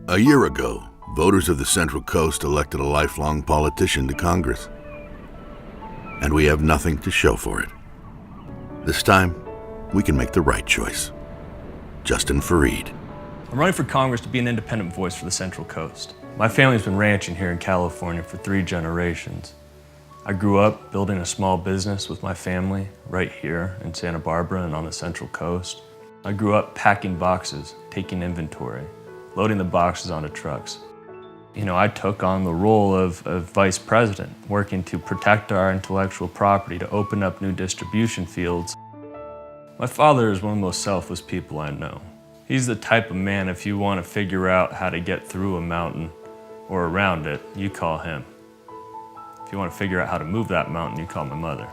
A year ago, voters of the Central Coast elected a lifelong politician to Congress. And we have nothing to show for it. This time, we can make the right choice. Justin Farid. I'm running for Congress to be an independent voice for the Central Coast. My family's been ranching here in California for 3 generations. I grew up building a small business with my family right here in Santa Barbara and on the Central Coast. I grew up packing boxes, taking inventory, loading the boxes onto trucks. I took on the role of vice president, working to protect our intellectual property, to open up new distribution fields. My father is one of the most selfless people I know. He's the type of man, if you want to figure out how to get through a mountain or around it, you call him. If you want to figure out how to move that mountain, you call my mother.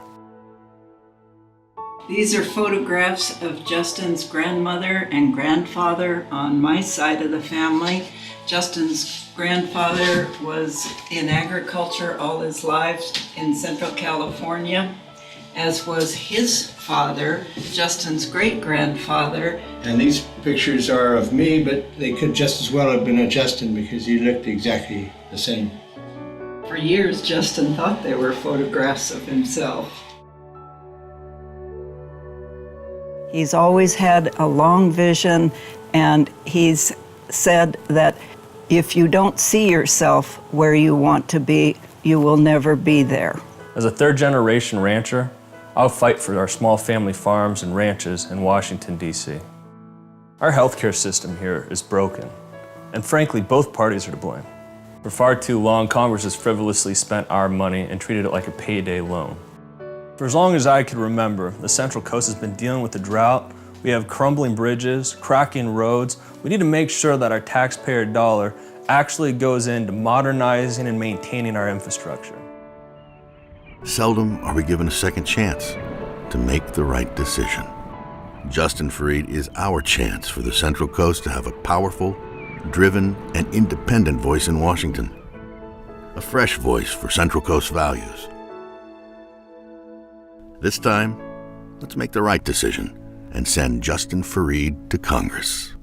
These are photographs of Justin's grandmother and grandfather on my side of the family. Justin's grandfather was in agriculture all his life in Central California, as was his father, Justin's great-grandfather. And these pictures are of me, but they could just as well have been of Justin because he looked exactly the same. For years, Justin thought they were photographs of himself. He's always had a long vision, and he's said that if you don't see yourself where you want to be, you will never be there. As a 3rd-generation rancher, I'll fight for our small family farms and ranches in Washington, D.C. Our healthcare system here is broken, and frankly, both parties are to blame. For far too long, Congress has frivolously spent our money and treated it like a payday loan. For as long as I can remember, the Central Coast has been dealing with the drought. We have crumbling bridges, cracking roads. We need to make sure that our taxpayer dollar actually goes into modernizing and maintaining our infrastructure. Seldom are we given a second chance to make the right decision. Justin Farid is our chance for the Central Coast to have a powerful, driven, and independent voice in Washington. A fresh voice for Central Coast values. This time, let's make the right decision and send Justin Farid to Congress.